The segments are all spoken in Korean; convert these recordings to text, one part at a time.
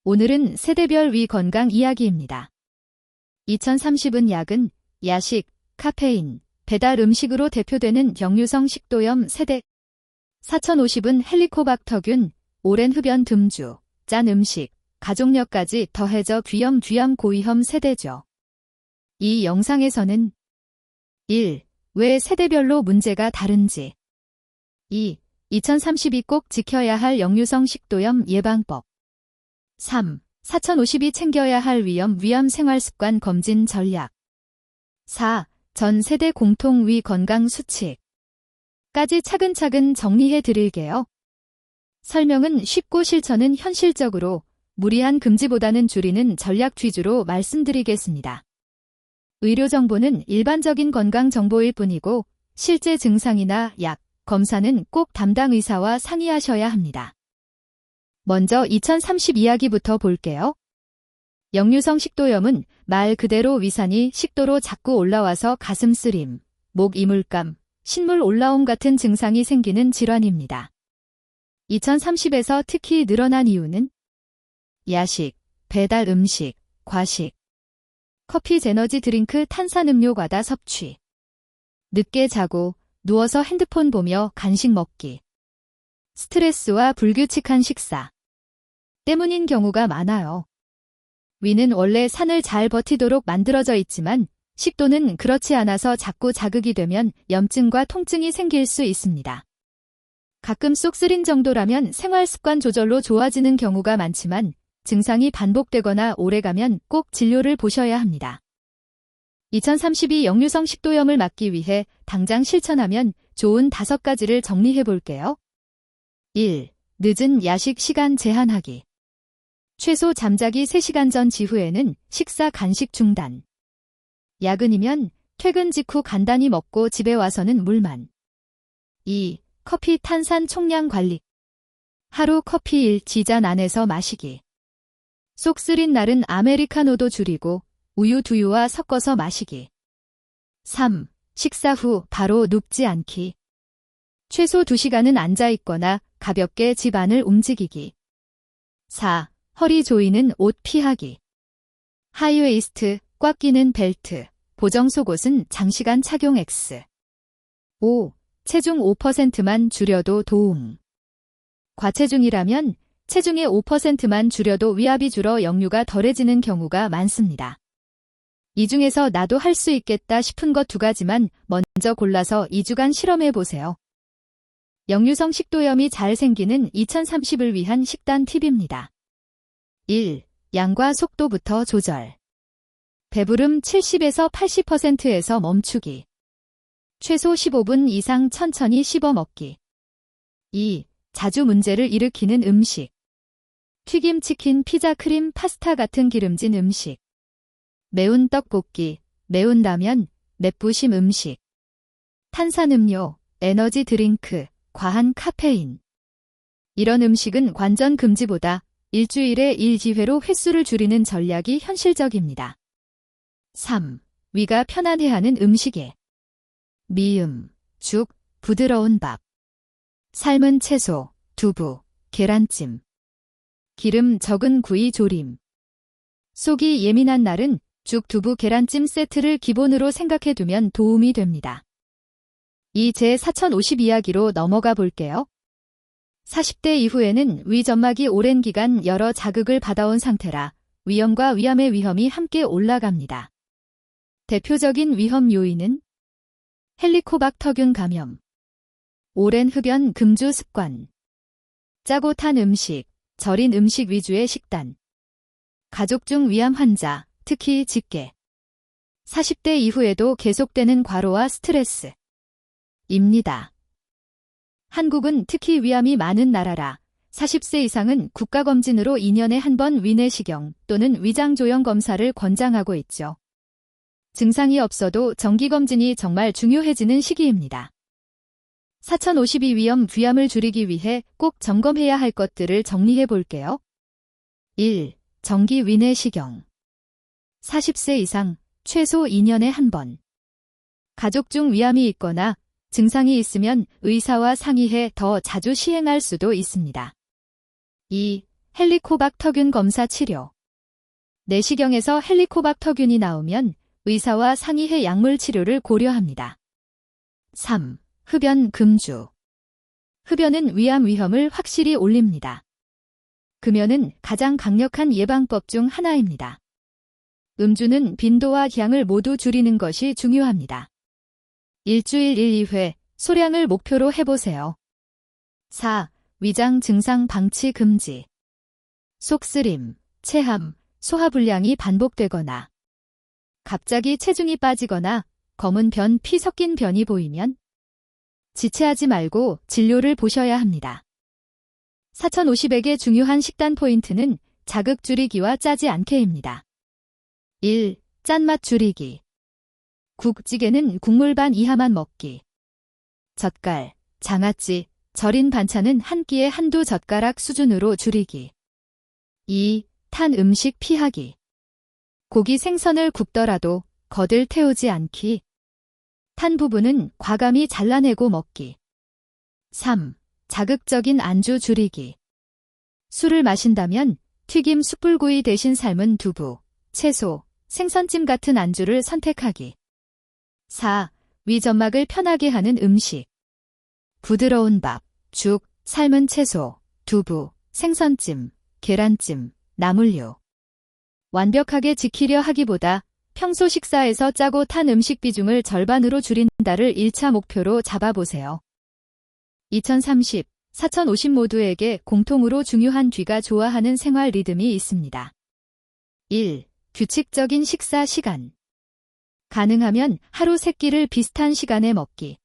오늘은 세대별 위 건강 이야기입니다. 2030은 약은 야식, 카페인, 배달 음식으로 대표되는 역류성 식도염 세대. 4050은 헬리코박터균, 오랜 흡연 듬주, 짠 음식, 가족력까지 더해져 귀염 고위험 세대죠. 이 영상에서는 1. 왜 세대별로 문제가 다른지 2. 2030이 꼭 지켜야 할 역류성 식도염 예방법 3. 4050이 챙겨야 할 위험 생활습관 검진 전략 4. 전 세대 공통 위 건강 수칙까지 차근차근 정리해 드릴게요. 설명은 쉽고 실천은 현실적으로 무리한 금지보다는 줄이는 전략 위주로 말씀드리겠습니다. 의료 정보는 일반적인 건강 정보일 뿐이고 실제 증상이나 약, 검사는 꼭 담당 의사와 상의하셔야 합니다. 먼저 2030 이야기부터 볼게요. 역류성 식도염은 말 그대로 위산이 식도로 자꾸 올라와서 가슴 쓰림, 목 이물감, 신물 올라옴 같은 증상이 생기는 질환입니다. 2030에서 특히 늘어난 이유는 야식, 배달 음식, 과식, 커피, 에너지 드링크, 탄산음료 과다 섭취, 늦게 자고 누워서 핸드폰 보며 간식 먹기, 스트레스와 불규칙한 식사 때문인 경우가 많아요. 위는 원래 산을 잘 버티도록 만들어져 있지만 식도는 그렇지 않아서 자꾸 자극이 되면 염증과 통증이 생길 수 있습니다. 가끔 쏙 쓰린 정도라면 생활습관 조절로 좋아지는 경우가 많지만 증상이 반복되거나 오래가면 꼭 진료를 보셔야 합니다. 2032 역류성 식도염을 막기 위해 당장 실천하면 좋은 5가지를 정리해 볼게요. 1. 늦은 야식 시간 제한하기. 최소 잠자기 3시간 전 지후에는 식사 간식 중단. 야근이면 퇴근 직후 간단히 먹고 집에 와서는 물만. 2. 커피 탄산 총량 관리. 하루 커피 1잔 안에서 마시기. 속 쓰린 날은 아메리카노도 줄이고 우유 두유와 섞어서 마시기. 3. 식사 후 바로 눕지 않기. 최소 2시간은 앉아있거나 가볍게 집 안을 움직이기. 4. 허리 조이는 옷 피하기. 하이웨이스트, 꽉 끼는 벨트, 보정 속옷은 장시간 착용 X. 5. 체중 5%만 줄여도 도움. 과체중이라면 체중의 5%만 줄여도 위압이 줄어 역류가 덜해지는 경우가 많습니다. 이 중에서 나도 할 수 있겠다 싶은 것 2가지만 먼저 골라서 2주간 실험해 보세요. 역류성 식도염이 잘 생기는 2030을 위한 식단 팁입니다. 1. 양과 속도부터 조절. 배부름 70에서 80%에서 멈추기. 최소 15분 이상 천천히 씹어 먹기. 2. 자주 문제를 일으키는 음식. 튀김, 치킨, 피자, 크림, 파스타 같은 기름진 음식. 매운 떡볶이, 매운 라면, 맵부심 음식. 탄산음료, 에너지 드링크, 과한 카페인. 이런 음식은 완전 금지보다 일주일에 1기회로 횟수를 줄이는 전략이 현실적입니다. 3. 위가 편안해하는 음식에. 미음, 죽, 부드러운 밥. 삶은 채소, 두부, 계란찜. 기름 적은 구이 조림. 속이 예민한 날은 죽, 두부, 계란찜 세트를 기본으로 생각해두면 도움이 됩니다. 이제 4050 이야기로 넘어가 볼게요. 40대 이후에는 위 점막이 오랜 기간 여러 자극을 받아온 상태라 위염과 위암의 위험이 함께 올라갑니다. 대표적인 위험 요인은 헬리코박터균 감염, 오랜 흡연 금주 습관, 짜고 탄 음식, 절인 음식 위주의 식단, 가족 중 위암 환자, 특히 직계, 40대 이후에도 계속되는 과로와 스트레스입니다. 한국은 특히 위암이 많은 나라라 40세 이상은 국가검진으로 2년에 한 번 위내시경 또는 위장조형 검사를 권장하고 있죠. 증상이 없어도 정기검진이 정말 중요해지는 시기입니다. 4052 위암을 줄이기 위해 꼭 점검해야 할 것들을 정리해 볼게요. 1. 정기 위내시경. 40세 이상 최소 2년에 한 번. 가족 중 위암이 있거나 증상이 있으면 의사와 상의해 더 자주 시행할 수도 있습니다. 2. 헬리코박터균 검사 치료. 내시경에서 헬리코박터균이 나오면 의사와 상의해 약물 치료를 고려합니다. 3. 흡연 금주. 흡연은 위암 위험을 확실히 올립니다. 금연은 가장 강력한 예방법 중 하나입니다. 음주는 빈도와 향을 모두 줄이는 것이 중요합니다. 일주일 1-2회 소량을 목표로 해보세요. 4. 위장 증상 방치 금지. 속쓰림, 체함, 소화불량이 반복되거나 갑자기 체중이 빠지거나 검은 변, 피 섞인 변이 보이면 지체하지 말고 진료를 보셔야 합니다. 4050에게 중요한 식단 포인트는 자극 줄이기와 짜지 않게입니다. 1. 짠맛 줄이기. 국찌개는 국물 반 이하만 먹기. 젓갈, 장아찌, 절인 반찬은 한 끼에 한두 젓가락 수준으로 줄이기. 2. 탄 음식 피하기. 고기 생선을 굽더라도 거들 태우지 않기. 탄 부분은 과감히 잘라내고 먹기. 3. 자극적인 안주 줄이기. 술을 마신다면 튀김 숯불구이 대신 삶은 두부, 채소, 생선찜 같은 안주를 선택하기. 4. 위점막을 편하게 하는 음식. 부드러운 밥, 죽, 삶은 채소, 두부, 생선찜, 계란찜, 나물류. 완벽하게 지키려 하기보다 평소 식사에서 짜고 탄 음식 비중을 절반으로 줄인다를 1차 목표로 잡아보세요. 2030, 4050 모두에게 공통으로 중요한 뒤가 좋아하는 생활 리듬이 있습니다. 1. 규칙적인 식사 시간. 가능하면 하루 3끼를 비슷한 시간에 먹기.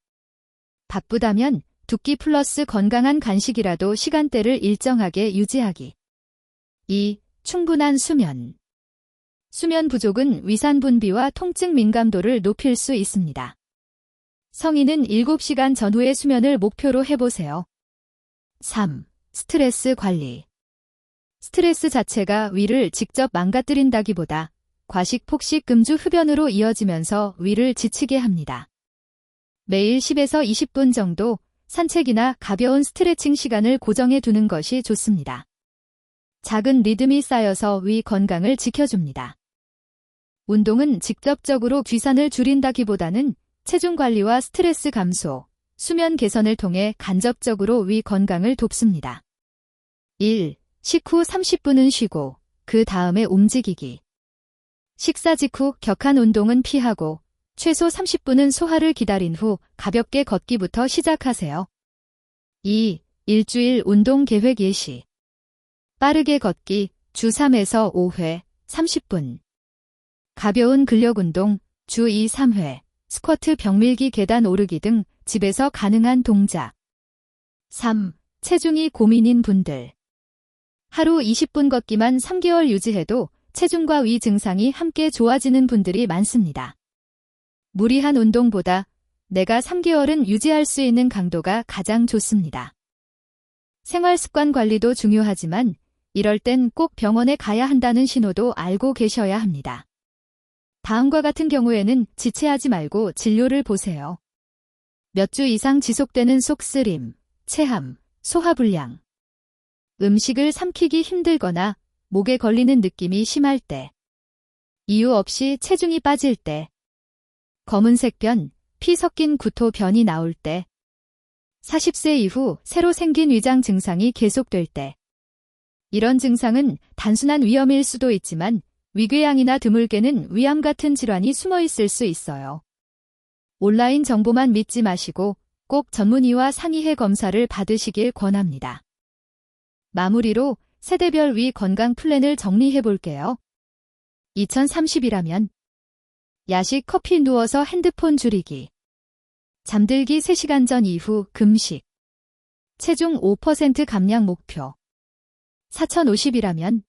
바쁘다면 2끼 플러스 건강한 간식이라도 시간대를 일정하게 유지하기. 2. 충분한 수면. 수면 부족은 위산 분비와 통증 민감도를 높일 수 있습니다. 성인은 7시간 전후의 수면을 목표로 해보세요. 3. 스트레스 관리. 스트레스 자체가 위를 직접 망가뜨린다기보다 과식, 폭식, 금주, 흡연으로 이어지면서 위를 지치게 합니다. 매일 10에서 20분 정도 산책이나 가벼운 스트레칭 시간을 고정해 두는 것이 좋습니다. 작은 리듬이 쌓여서 위 건강을 지켜줍니다. 운동은 직접적으로 귀산을 줄인다기보다는 체중 관리와 스트레스 감소, 수면 개선을 통해 간접적으로 위 건강을 돕습니다. 1. 식후 30분은 쉬고 그 다음에 움직이기. 식사 직후 격한 운동은 피하고 최소 30분은 소화를 기다린 후 가볍게 걷기부터 시작하세요. 2. 일주일 운동 계획 예시. 빠르게 걷기 주 3에서 5회 30분. 가벼운 근력 운동 주 2, 3회. 스쿼트, 벽밀기, 계단 오르기 등 집에서 가능한 동작. 3. 체중이 고민인 분들. 하루 20분 걷기만 3개월 유지해도 체중과 위 증상이 함께 좋아지는 분들이 많습니다. 무리한 운동보다 내가 3개월은 유지할 수 있는 강도가 가장 좋습니다. 생활 습관 관리도 중요하지만 이럴 땐 꼭 병원에 가야 한다는 신호도 알고 계셔야 합니다. 다음과 같은 경우에는 지체하지 말고 진료를 보세요. 몇 주 이상 지속되는 속쓰림, 체함, 소화불량. 음식을 삼키기 힘들거나 목에 걸리는 느낌이 심할 때. 이유 없이 체중이 빠질 때. 검은색 변, 피 섞인 구토 변이 나올 때. 40세 이후 새로 생긴 위장 증상이 계속될 때. 이런 증상은 단순한 위염일 수도 있지만 위궤양이나 드물게는 위암 같은 질환이 숨어 있을 수 있어요. 온라인 정보만 믿지 마시고 꼭 전문의와 상의해 검사를 받으시길 권합니다. 마무리로 세대별 위 건강 플랜을 정리해 볼게요. 2030이라면 야식, 커피, 누워서 핸드폰 줄이기. 잠들기 3시간 전 이후 금식. 체중 5% 감량 목표. 4050이라면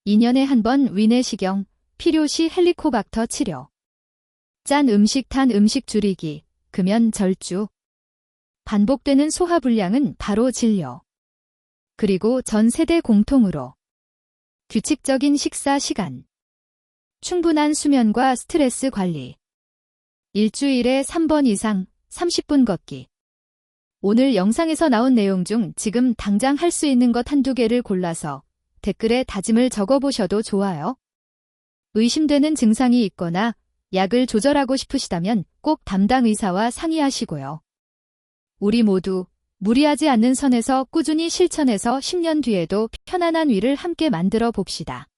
2년에 한 번 위내시경, 필요시 헬리코박터 치료. 짠 음식, 탄 음식 줄이기, 금연 절주. 반복되는 소화불량은 바로 진료. 그리고 전 세대 공통으로 규칙적인 식사 시간. 충분한 수면과 스트레스 관리. 일주일에 3번 이상 30분 걷기. 오늘 영상에서 나온 내용 중 지금 당장 할 수 있는 것 한두 개를 골라서 댓글에 다짐을 적어보셔도 좋아요. 의심되는 증상이 있거나 약을 조절하고 싶으시다면 꼭 담당 의사와 상의하시고요. 우리 모두 무리하지 않는 선에서 꾸준히 실천해서 10년 뒤에도 편안한 위를 함께 만들어 봅시다.